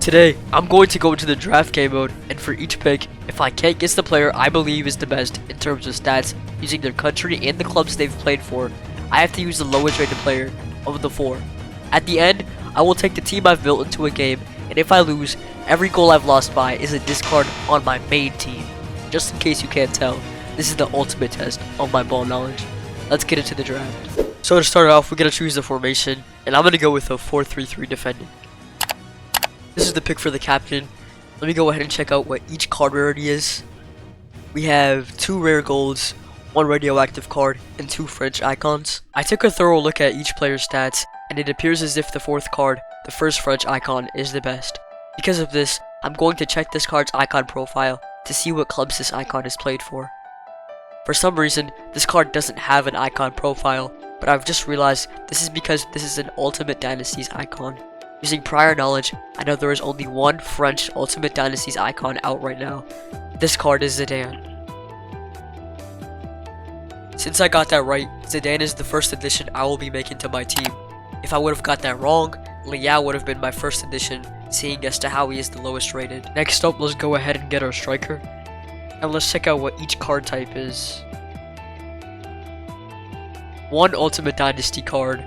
Today, I'm going to go into the draft game mode, and for each pick, if I can't guess the player I believe is the best in terms of stats, using their country and the clubs they've played for, I have to use the lowest rated player of the four. At the end, I will take the team I've built into a game, and if I lose, every goal I've lost by is a discard on my main team. Just in case you can't tell, this is the ultimate test of my ball knowledge. Let's get into the draft. So to start off, we're going to choose the formation, and I'm going to go with a 4-3-3 defending. This is the pick for the captain. Let me go ahead and check out what each card rarity is. We have 2 rare golds, 1 radioactive card, and 2 French icons. I took a thorough look at each player's stats, and it appears as if the 4th card, the first French icon, is the best. Because of this, I'm going to check this card's icon profile to see what clubs this icon is played for. For some reason, this card doesn't have an icon profile, but I've just realized this is because this is an Ultimate Dynasties icon. Using prior knowledge, I know there is only one French Ultimate Dynasties icon out right now. This card is Zidane. Since I got that right, Zidane is the first addition I will be making to my team. If I would have got that wrong, Liao would have been my first addition, seeing as to how he is the lowest rated. Next up, let's go ahead and get our striker. And let's check out what each card type is. 1 Ultimate Dynasty card,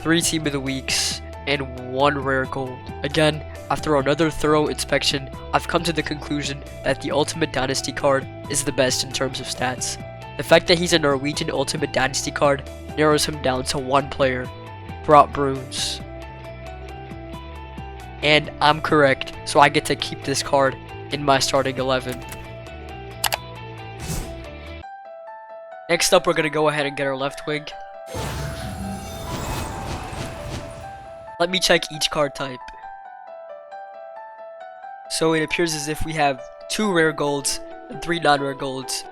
3 Team of the Weeks, and 1 rare gold. Again, after another thorough inspection, I've come to the conclusion that the Ultimate Dynasty card is the best in terms of stats. The fact that he's a Norwegian Ultimate Dynasty card narrows him down to 1 player, Brought Bruins. And I'm correct, so I get to keep this card in my starting 11. Next up, we're going to go ahead and get our left wing. Let me check each card type. So it appears as if we have 2 rare golds and 3 non-rare golds.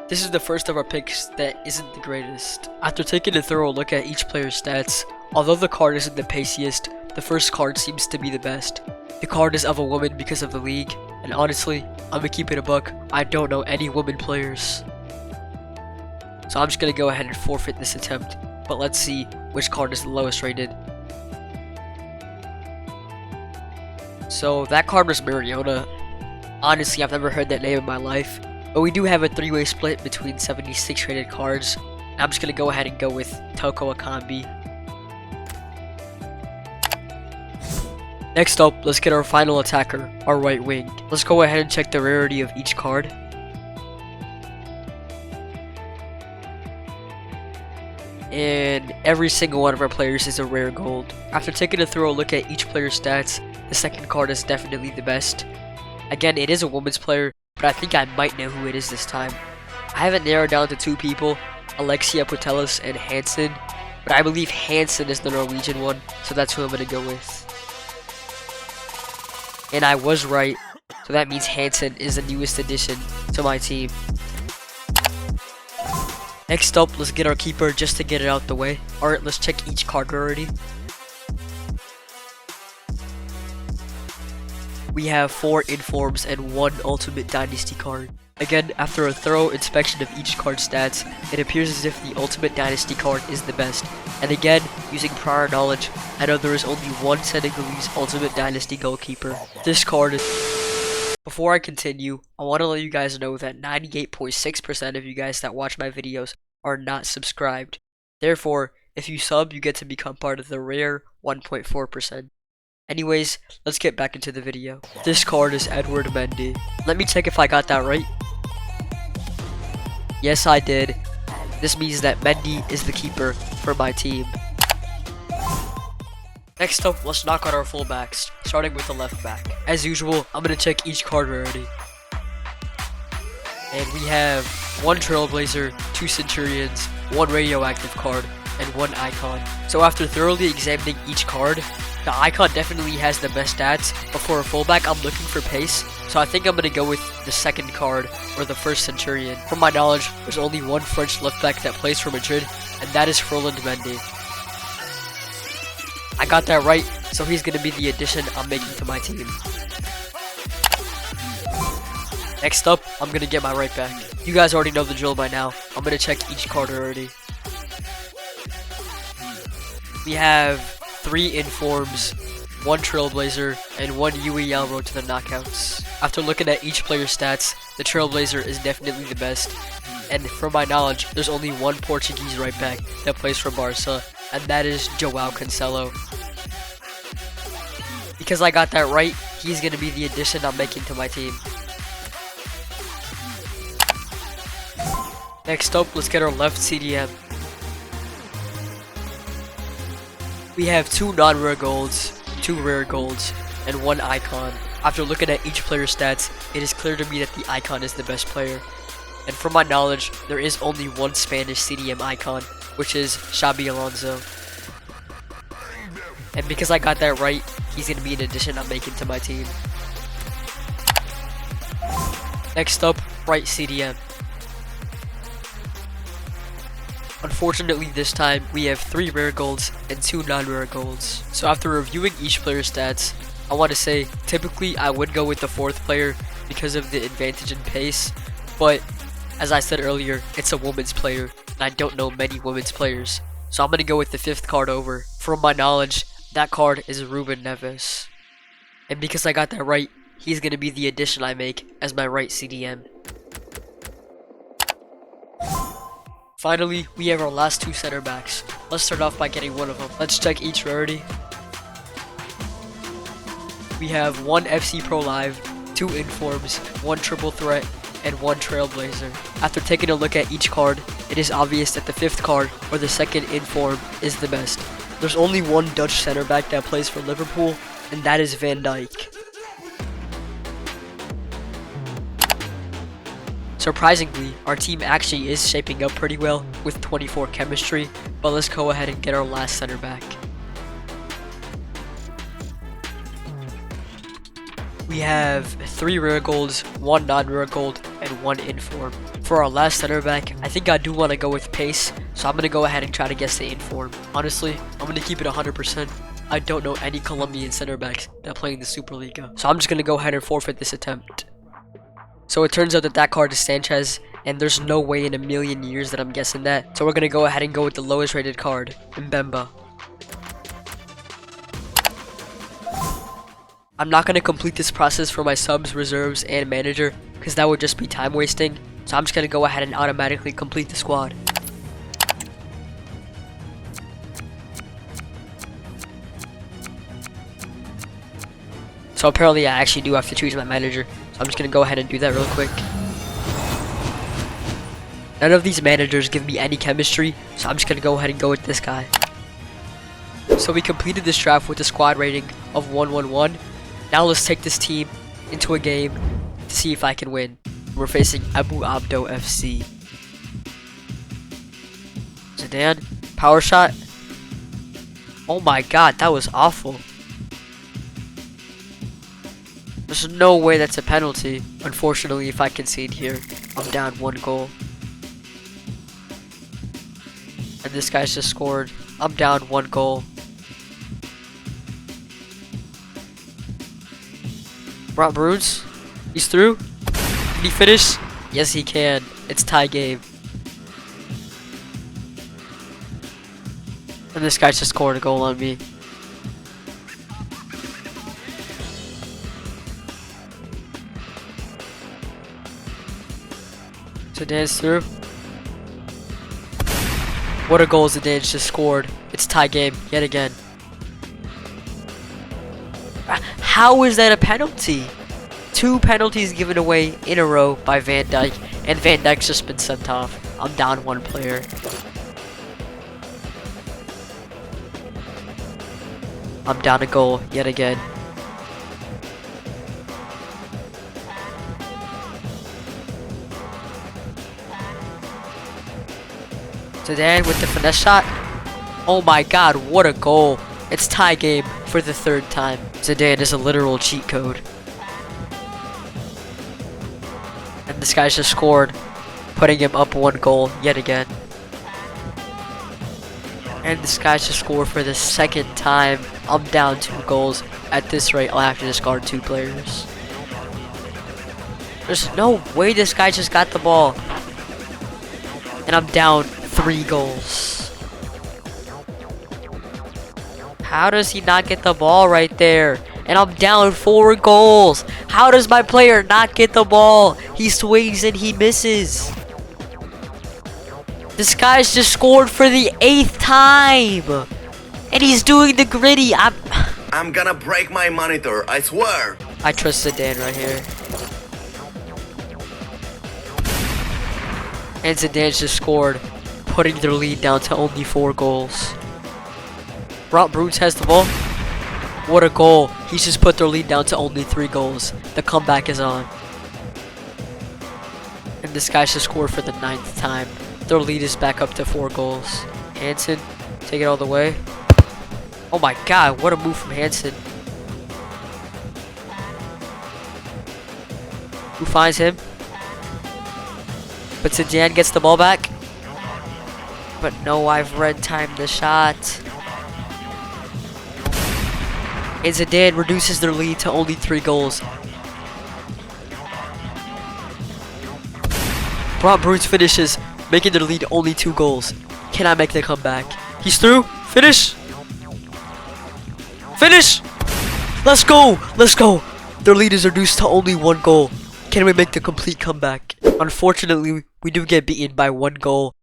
This is the first of our picks that isn't the greatest. After taking a thorough look at each player's stats, although the card isn't the paciest, the first card seems to be the best. The card is of a woman because of the league, and honestly, I'm gonna keep it a buck, I don't know any women players. So I'm just gonna go ahead and forfeit this attempt, but let's see which card is the lowest rated. So that card was Mariona. Honestly, I've never heard that name in my life, but we do have a 3-way split between 76 rated cards. I'm just gonna go ahead and go with Toko Akambi. Next up, let's get our final attacker, our right wing. Let's go ahead and check the rarity of each card. And every single one of our players is a rare gold. After taking a thorough look at each player's stats, the second card is definitely the best. Again, it is a woman's player, but I think I might know who it is this time. I have it narrowed down to 2 people, Alexia Putellas and Hansen, but I believe Hansen is the Norwegian one, so that's who I'm going to go with. And I was right, so that means Hansen is the newest addition to my team. Next up, let's get our keeper just to get it out the way. Alright, let's check each card rarity. We have 4 informs and 1 Ultimate Dynasty card. Again, after a thorough inspection of each card's stats, it appears as if the Ultimate Dynasty card is the best. And again, using prior knowledge, I know there is only 1 Senegalese Ultimate Dynasty goalkeeper. This card is... Before I continue, I want to let you guys know that 98.6% of you guys that watch my videos are not subscribed. Therefore, if you sub, you get to become part of the rare 1.4%. Anyways, let's get back into the video. This card is Edouard Mendy. Let me check if I got that right. Yes, I did. This means that Mendy is the keeper for my team. Next up, let's knock out our fullbacks, starting with the left back. As usual, I'm going to check each card rarity. And we have 1 Trailblazer, 2 Centurions, 1 radioactive card, and 1 icon. So after thoroughly examining each card, the icon definitely has the best stats, but for a fullback, I'm looking for pace, so I think I'm going to go with the second card, or the first Centurion. From my knowledge, there's only 1 French left back that plays for Madrid, and that is Roland Mendy. I got that right, so he's going to be the addition I'm making to my team. Next up, I'm going to get my right back. You guys already know the drill by now. I'm going to check each card already. We have 3 informs, 1 Trailblazer, and 1 UEL road to the knockouts. After looking at each player's stats, the Trailblazer is definitely the best, and from my knowledge, there's only 1 Portuguese right back that plays for Barca, and that is João Cancelo. Because I got that right, he's going to be the addition I'm making to my team. Next up, let's get our left CDM. We have 2 non-rare golds, 2 rare golds, and 1 icon. After looking at each player's stats, it is clear to me that the icon is the best player. And from my knowledge, there is only 1 Spanish CDM icon, which is Xabi Alonso. And because I got that right, he's going to be an addition I'm making to my team. Next up, right CDM. Unfortunately this time, we have 3 rare golds and 2 non-rare golds. So after reviewing each player's stats, I want to say, typically I would go with the 4th player because of the advantage in pace, but as I said earlier, it's a women's player, and I don't know many women's players. So I'm going to go with the 5th card over. From my knowledge, that card is Ruben Neves. And because I got that right, he's going to be the addition I make as my right CDM. Finally, we have our last 2 center backs. Let's start off by getting one of them. Let's check each rarity. We have 1 FC Pro Live, 2 Informs, 1 Triple Threat, and 1 Trailblazer. After taking a look at each card, it is obvious that the 5th card, or the 2nd Inform, is the best. There's only 1 Dutch center back that plays for Liverpool, and that is Van Dijk. Surprisingly, our team actually is shaping up pretty well with 24 chemistry, but let's go ahead and get our last center back. We have 3 rare golds, 1 non-rare gold, and 1 inform. For our last center back, I think I do want to go with pace, so I'm going to go ahead and try to guess the inform. Honestly, I'm going to keep it 100%. I don't know any Colombian center backs that play in the Superliga, so I'm just going to go ahead and forfeit this attempt. So it turns out that that card is Sanchez, and there's no way in a million years that I'm guessing that. So we're going to go ahead and go with the lowest rated card, Mbemba. I'm not going to complete this process for my subs, reserves, and manager, because that would just be time wasting. So I'm just going to go ahead and automatically complete the squad. So apparently I actually do have to choose my manager. So I'm just going to go ahead and do that real quick. None of these managers give me any chemistry, so I'm just going to go ahead and go with this guy. So we completed this draft with a squad rating of 111. Now let's take this team into a game to see if I can win. We're facing Abu Abdo FC. Zidane, power shot. Oh my god, that was awful. There's no way that's a penalty. Unfortunately, if I concede here, I'm down 1 goal. And this guy's just scored. I'm down 1 goal. Rob Bruins, he's through. Can he finish? Yes, he can. It's tie game. And this guy's just scored a goal on me. Zidane's through. What a goal Zidane's just scored. It's tie game yet again. How is that a penalty? 2 penalties given away in a row by Van Dijk, and Van Dijk's just been sent off. I'm down 1 player. I'm down a goal yet again. Zidane with the finesse shot. Oh my god, what a goal. It's tie game for the 3rd time. Zidane is a literal cheat code. And this guy's just scored, putting him up 1 goal yet again. And this guy's just scored for the 2nd time. I'm down 2 goals. At this rate, I'll have to discard 2 players. There's no way this guy just got the ball. And I'm down 3 goals. How does he not get the ball right there? And I'm down 4 goals. How does my player not get the ball? He swings and he misses. This guy's just scored for the 8th time. And he's doing the gritty. I'm gonna break my monitor, I swear. I trust Zidane right here. And Zidane's just scored, putting their lead down to only 4 goals. Rob Brutes has the ball. What a goal. He's just put their lead down to only 3 goals. The comeback is on. And this guy's just scored for the 9th time. Their lead is back up to 4 goals. Hansen, take it all the way. Oh my god, what a move from Hansen. Who finds him? But Zidane gets the ball back. But no, I've red timed the shot. And Zidane reduces their lead to only 3 goals. Rob Brutes finishes, making their lead only 2 goals. Can I make the comeback? He's through. Finish. Finish. Let's go. Let's go. Their lead is reduced to only 1 goal. Can we make the complete comeback? Unfortunately, we do get beaten by 1 goal.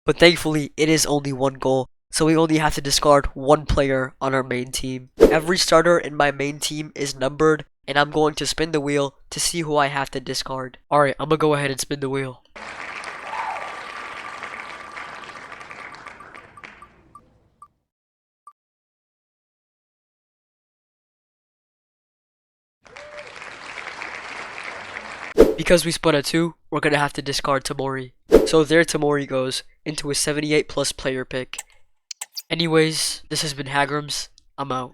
But thankfully, it is only 1 goal. So we only have to discard 1 player on our main team. Every starter in my main team is numbered. And I'm going to spin the wheel to see who I have to discard. Alright, I'm going to go ahead and spin the wheel. Because we split at 2, we're going to have to discard Tamori. So there Tamori goes into a 78+ player pick. Anyways, this has been Hagrams. I'm out.